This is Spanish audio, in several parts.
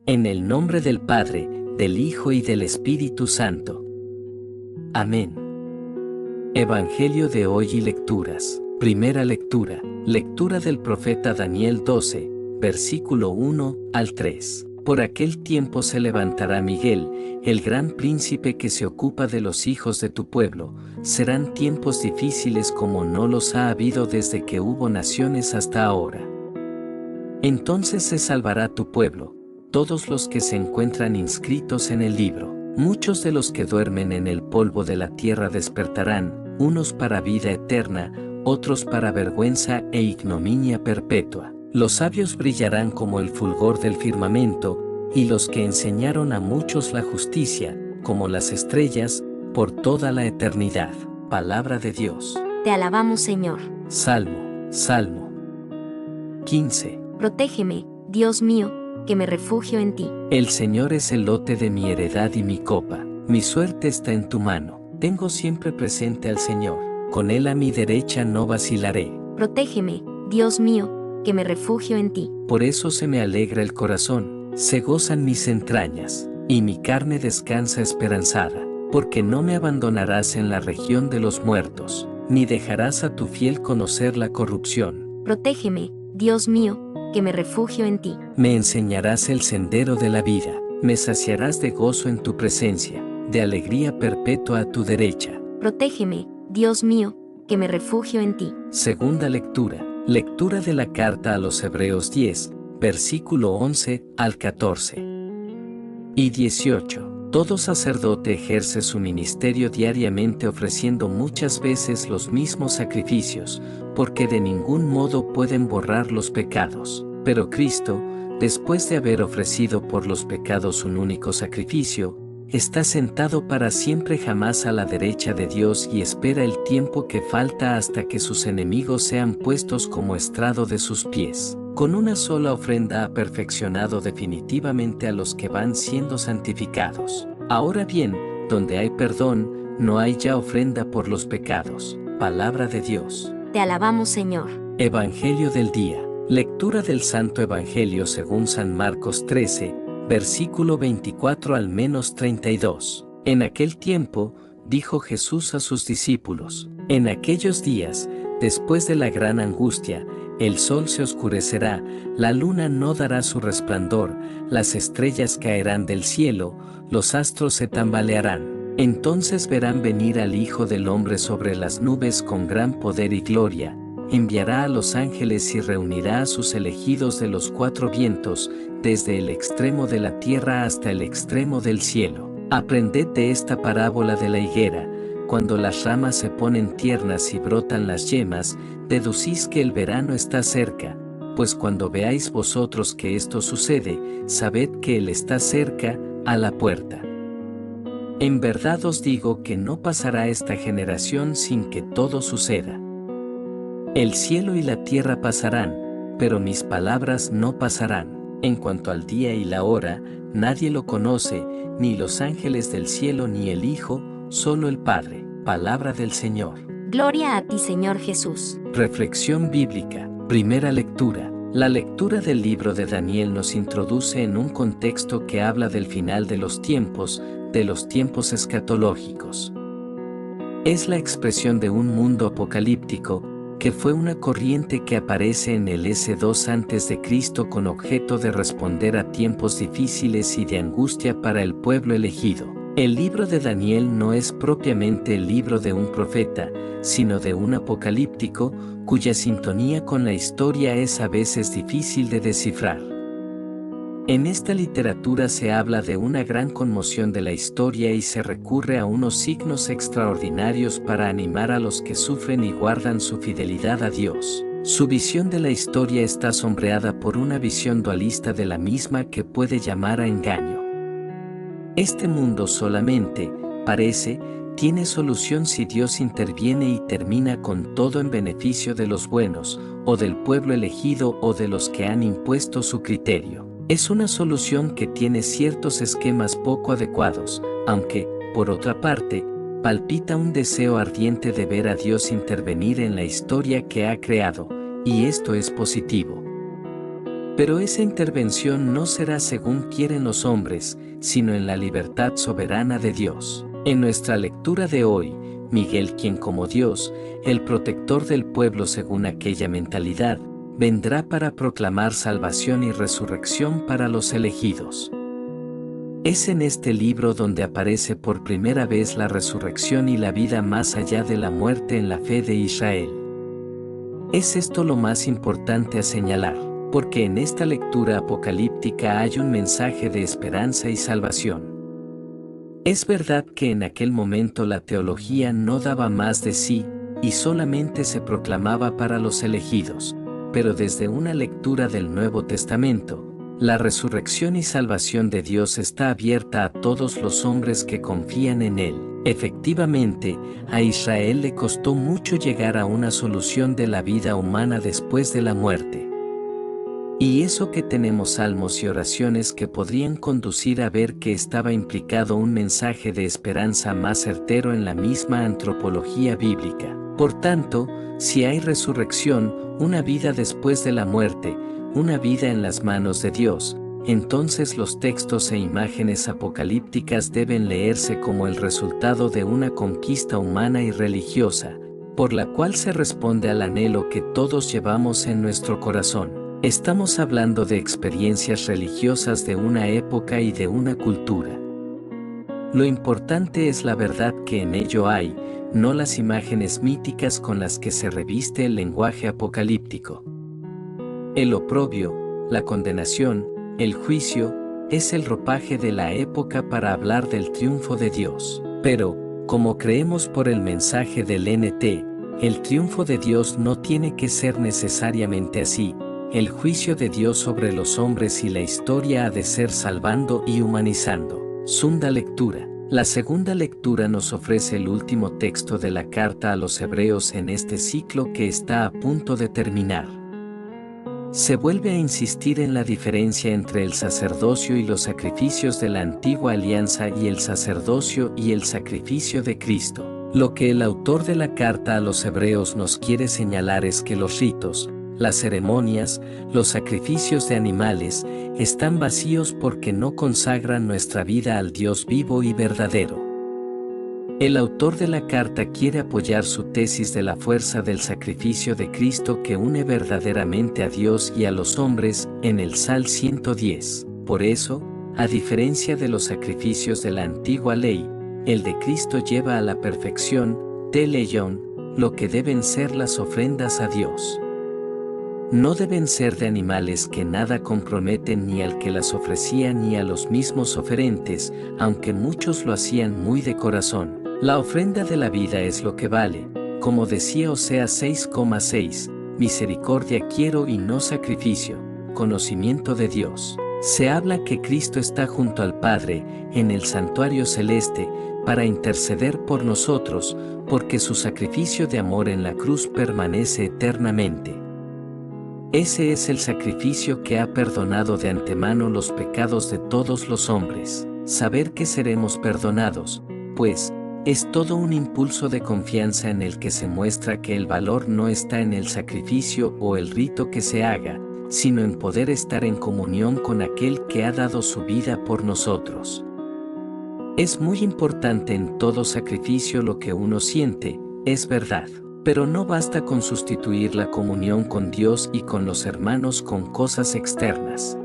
En el nombre del Padre, del Hijo y del Espíritu Santo. Amén. Evangelio de hoy y lecturas. Primera lectura. Lectura del profeta Daniel 12, versículo 1 al 3. Por aquel tiempo se levantará Miguel, el gran príncipe que se ocupa de los hijos de tu pueblo. Serán tiempos difíciles como no los ha habido desde que hubo naciones hasta ahora. Entonces se salvará tu pueblo, todos los que se encuentran inscritos en el libro. Muchos de los que duermen en el polvo de la tierra despertarán, unos para vida eterna, otros para vergüenza e ignominia perpetua. Los sabios brillarán como el fulgor del firmamento, y los que enseñaron a muchos la justicia, como las estrellas, por toda la eternidad. Palabra de Dios. Te alabamos, Señor. Salmo 15. Protégeme, Dios mío, que me refugio en ti. El Señor es el lote de mi heredad y mi copa. Mi suerte está en tu mano. Tengo siempre presente al Señor. Con Él a mi derecha no vacilaré. Protégeme, Dios mío, que me refugio en ti. Por eso se me alegra el corazón, se gozan mis entrañas, y mi carne descansa esperanzada, porque no me abandonarás en la región de los muertos, ni dejarás a tu fiel conocer la corrupción. Protégeme, Dios mío, que me refugio en ti. Me enseñarás el sendero de la vida, me saciarás de gozo en tu presencia, de alegría perpetua a tu derecha. Protégeme, Dios mío, que me refugio en ti. Segunda lectura. Lectura de la carta a los Hebreos 10, versículo 11 al 14. Y 18. Todo sacerdote ejerce su ministerio diariamente ofreciendo muchas veces los mismos sacrificios, porque de ningún modo pueden borrar los pecados. Pero Cristo, después de haber ofrecido por los pecados un único sacrificio, está sentado para siempre jamás a la derecha de Dios y espera el tiempo que falta hasta que sus enemigos sean puestos como estrado de sus pies. Con una sola ofrenda ha perfeccionado definitivamente a los que van siendo santificados. Ahora bien, donde hay perdón, no hay ya ofrenda por los pecados. Palabra de Dios. Te alabamos, Señor. Evangelio del día. Lectura del Santo Evangelio según San Marcos 13, versículo 24 al menos 32. En aquel tiempo, dijo Jesús a sus discípulos: en aquellos días, después de la gran angustia, el sol se oscurecerá, la luna no dará su resplandor, las estrellas caerán del cielo, los astros se tambalearán. Entonces verán venir al Hijo del Hombre sobre las nubes con gran poder y gloria. Enviará a los ángeles y reunirá a sus elegidos de los cuatro vientos, desde el extremo de la tierra hasta el extremo del cielo. Aprended de esta parábola de la higuera: cuando las ramas se ponen tiernas y brotan las yemas, deducís que el verano está cerca, pues cuando veáis vosotros que esto sucede, sabed que Él está cerca, a la puerta. En verdad os digo que no pasará esta generación sin que todo suceda. El cielo y la tierra pasarán, pero mis palabras no pasarán. En cuanto al día y la hora, nadie lo conoce, ni los ángeles del cielo ni el Hijo, solo el Padre. Palabra del Señor. Gloria a ti, Señor Jesús. Reflexión bíblica. Primera lectura. La lectura del libro de Daniel nos introduce en un contexto que habla del final de los tiempos escatológicos. Es la expresión de un mundo apocalíptico, que fue una corriente que aparece en el S2 a.C. con objeto de responder a tiempos difíciles y de angustia para el pueblo elegido. El libro de Daniel no es propiamente el libro de un profeta, sino de un apocalíptico, cuya sintonía con la historia es a veces difícil de descifrar. En esta literatura se habla de una gran conmoción de la historia y se recurre a unos signos extraordinarios para animar a los que sufren y guardan su fidelidad a Dios. Su visión de la historia está sombreada por una visión dualista de la misma que puede llamar a engaño. Este mundo solamente, parece, tiene solución si Dios interviene y termina con todo en beneficio de los buenos, o del pueblo elegido o de los que han impuesto su criterio. Es una solución que tiene ciertos esquemas poco adecuados, aunque, por otra parte, palpita un deseo ardiente de ver a Dios intervenir en la historia que ha creado, y esto es positivo. Pero esa intervención no será según quieren los hombres, sino en la libertad soberana de Dios. En nuestra lectura de hoy, Miguel, quien como Dios, el protector del pueblo según aquella mentalidad, vendrá para proclamar salvación y resurrección para los elegidos. Es en este libro donde aparece por primera vez la resurrección y la vida más allá de la muerte en la fe de Israel. Es esto lo más importante a señalar, porque en esta lectura apocalíptica hay un mensaje de esperanza y salvación. Es verdad que en aquel momento la teología no daba más de sí, y solamente se proclamaba para los elegidos, pero desde una lectura del Nuevo Testamento, la resurrección y salvación de Dios está abierta a todos los hombres que confían en Él. Efectivamente, a Israel le costó mucho llegar a una solución de la vida humana después de la muerte. Y eso que tenemos salmos y oraciones que podrían conducir a ver que estaba implicado un mensaje de esperanza más certero en la misma antropología bíblica. Por tanto, si hay resurrección, una vida después de la muerte, una vida en las manos de Dios, entonces los textos e imágenes apocalípticas deben leerse como el resultado de una conquista humana y religiosa, por la cual se responde al anhelo que todos llevamos en nuestro corazón. Estamos hablando de experiencias religiosas de una época y de una cultura. Lo importante es la verdad que en ello hay, no las imágenes míticas con las que se reviste el lenguaje apocalíptico. El oprobio, la condenación, el juicio, es el ropaje de la época para hablar del triunfo de Dios. Pero, como creemos por el mensaje del NT, el triunfo de Dios no tiene que ser necesariamente así. El juicio de Dios sobre los hombres y la historia ha de ser salvando y humanizando. Segunda lectura. La segunda lectura nos ofrece el último texto de la carta a los Hebreos en este ciclo que está a punto de terminar. Se vuelve a insistir en la diferencia entre el sacerdocio y los sacrificios de la antigua alianza y el sacerdocio y el sacrificio de Cristo. Lo que el autor de la carta a los Hebreos nos quiere señalar es que los ritos, las ceremonias, los sacrificios de animales, están vacíos porque no consagran nuestra vida al Dios vivo y verdadero. El autor de la carta quiere apoyar su tesis de la fuerza del sacrificio de Cristo que une verdaderamente a Dios y a los hombres en el Salmo 110. Por eso, a diferencia de los sacrificios de la antigua ley, el de Cristo lleva a la perfección, teleion, lo que deben ser las ofrendas a Dios. No deben ser de animales que nada comprometen ni al que las ofrecía ni a los mismos oferentes, aunque muchos lo hacían muy de corazón. La ofrenda de la vida es lo que vale, como decía Oseas 6,6, misericordia quiero y no sacrificio, conocimiento de Dios. Se habla que Cristo está junto al Padre, en el santuario celeste, para interceder por nosotros, porque su sacrificio de amor en la cruz permanece eternamente. Ese es el sacrificio que ha perdonado de antemano los pecados de todos los hombres. Saber que seremos perdonados, pues, es todo un impulso de confianza en el que se muestra que el valor no está en el sacrificio o el rito que se haga, sino en poder estar en comunión con aquel que ha dado su vida por nosotros. Es muy importante en todo sacrificio lo que uno siente, es verdad. Pero no basta con sustituir la comunión con Dios y con los hermanos con cosas externas.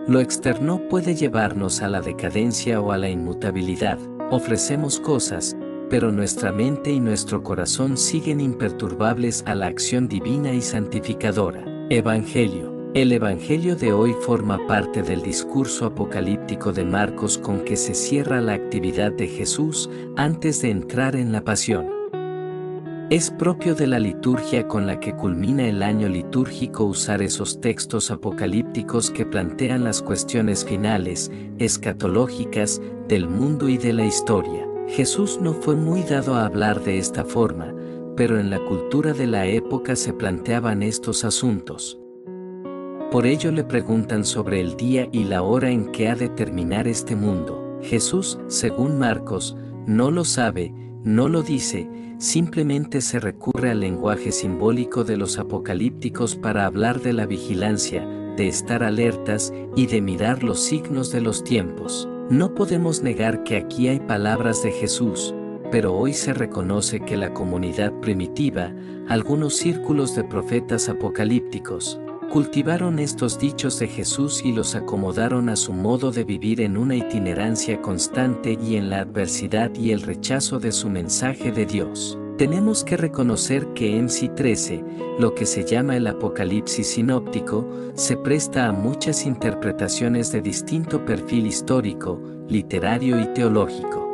Lo externo puede llevarnos a la decadencia o a la inmutabilidad. Ofrecemos cosas, pero nuestra mente y nuestro corazón siguen imperturbables a la acción divina y santificadora. Evangelio. El Evangelio de hoy forma parte del discurso apocalíptico de Marcos con que se cierra la actividad de Jesús antes de entrar en la pasión. Es propio de la liturgia con la que culmina el año litúrgico usar esos textos apocalípticos que plantean las cuestiones finales, escatológicas, del mundo y de la historia. Jesús no fue muy dado a hablar de esta forma, pero en la cultura de la época se planteaban estos asuntos. Por ello le preguntan sobre el día y la hora en que ha de terminar este mundo. Jesús, según Marcos, no lo sabe, no lo dice, simplemente se recurre al lenguaje simbólico de los apocalípticos para hablar de la vigilancia, de estar alertas y de mirar los signos de los tiempos. No podemos negar que aquí hay palabras de Jesús, pero hoy se reconoce que la comunidad primitiva, algunos círculos de profetas apocalípticos, cultivaron estos dichos de Jesús y los acomodaron a su modo de vivir en una itinerancia constante y en la adversidad y el rechazo de su mensaje de Dios. Tenemos que reconocer que en sí 13, lo que se llama el Apocalipsis sinóptico, se presta a muchas interpretaciones de distinto perfil histórico, literario y teológico.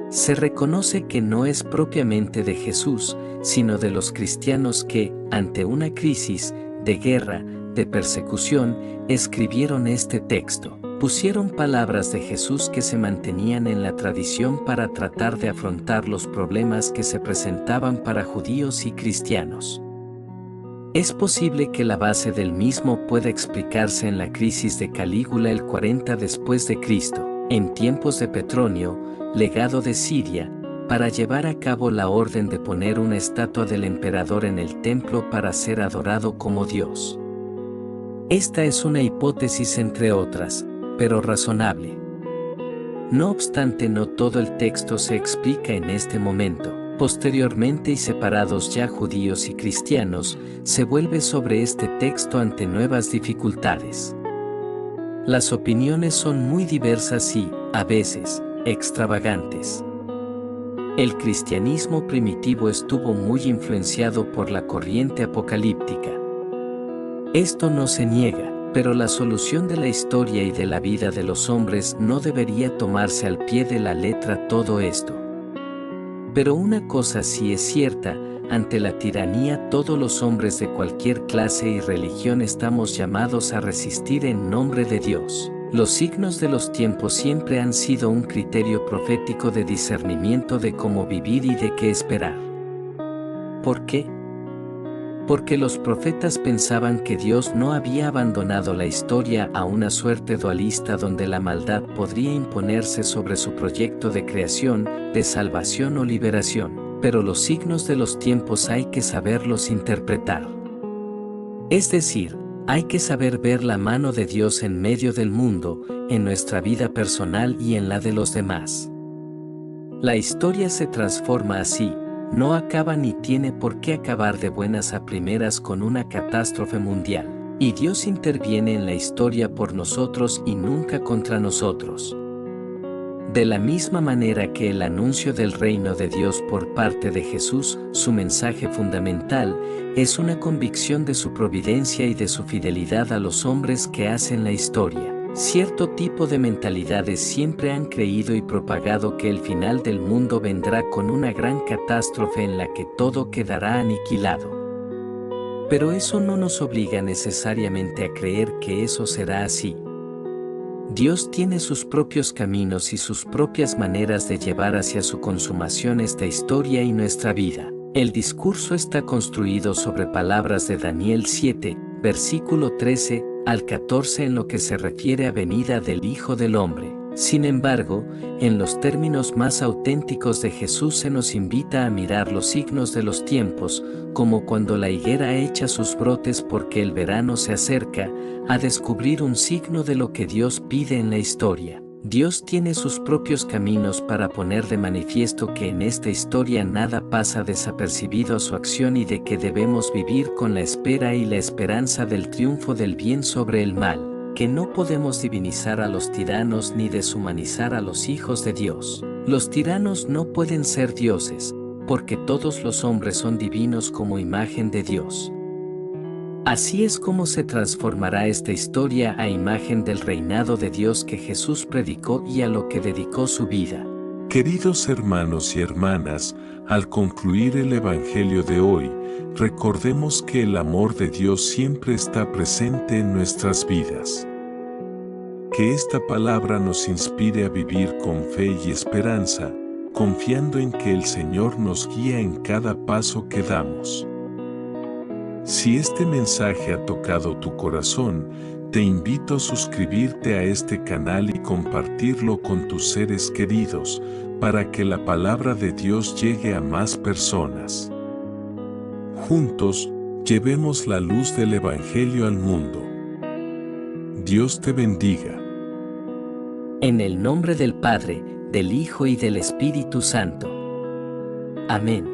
Se reconoce que no es propiamente de Jesús, sino de los cristianos que, ante una crisis, de guerra, de persecución, escribieron este texto. Pusieron palabras de Jesús que se mantenían en la tradición para tratar de afrontar los problemas que se presentaban para judíos y cristianos. Es posible que la base del mismo pueda explicarse en la crisis de Calígula el 40 después de Cristo, en tiempos de Petronio, legado de Siria, para llevar a cabo la orden de poner una estatua del emperador en el templo para ser adorado como Dios. Esta es una hipótesis entre otras, pero razonable. No obstante, no todo el texto se explica en este momento. Posteriormente y separados ya judíos y cristianos, se vuelve sobre este texto ante nuevas dificultades. Las opiniones son muy diversas y, a veces, extravagantes. El cristianismo primitivo estuvo muy influenciado por la corriente apocalíptica. Esto no se niega, pero la solución de la historia y de la vida de los hombres no debería tomarse al pie de la letra todo esto. Pero una cosa sí es cierta, ante la tiranía todos los hombres de cualquier clase y religión estamos llamados a resistir en nombre de Dios. Los signos de los tiempos siempre han sido un criterio profético de discernimiento de cómo vivir y de qué esperar. ¿Por qué? Porque los profetas pensaban que Dios no había abandonado la historia a una suerte dualista donde la maldad podría imponerse sobre su proyecto de creación, de salvación o liberación, pero los signos de los tiempos hay que saberlos interpretar. Es decir, hay que saber ver la mano de Dios en medio del mundo, en nuestra vida personal y en la de los demás. La historia se transforma así, no acaba ni tiene por qué acabar de buenas a primeras con una catástrofe mundial, y Dios interviene en la historia por nosotros y nunca contra nosotros. De la misma manera que el anuncio del reino de Dios por parte de Jesús, su mensaje fundamental, es una convicción de su providencia y de su fidelidad a los hombres que hacen la historia. Cierto tipo de mentalidades siempre han creído y propagado que el final del mundo vendrá con una gran catástrofe en la que todo quedará aniquilado. Pero eso no nos obliga necesariamente a creer que eso será así. Dios tiene sus propios caminos y sus propias maneras de llevar hacia su consumación esta historia y nuestra vida. El discurso está construido sobre palabras de Daniel 7, versículo 13 al 14 en lo que se refiere a venida del Hijo del Hombre. Sin embargo, en los términos más auténticos de Jesús se nos invita a mirar los signos de los tiempos, como cuando la higuera echa sus brotes porque el verano se acerca, a descubrir un signo de lo que Dios pide en la historia. Dios tiene sus propios caminos para poner de manifiesto que en esta historia nada pasa desapercibido a su acción y de que debemos vivir con la espera y la esperanza del triunfo del bien sobre el mal, que no podemos divinizar a los tiranos ni deshumanizar a los hijos de Dios. Los tiranos no pueden ser dioses, porque todos los hombres son divinos como imagen de Dios. Así es como se transformará esta historia a imagen del reinado de Dios que Jesús predicó y a lo que dedicó su vida. Queridos hermanos y hermanas, al concluir el Evangelio de hoy, recordemos que el amor de Dios siempre está presente en nuestras vidas. Que esta palabra nos inspire a vivir con fe y esperanza, confiando en que el Señor nos guía en cada paso que damos. Si este mensaje ha tocado tu corazón, te invito a suscribirte a este canal y compartirlo con tus seres queridos, para que la palabra de Dios llegue a más personas. Juntos, llevemos la luz del Evangelio al mundo. Dios te bendiga. En el nombre del Padre, del Hijo y del Espíritu Santo. Amén.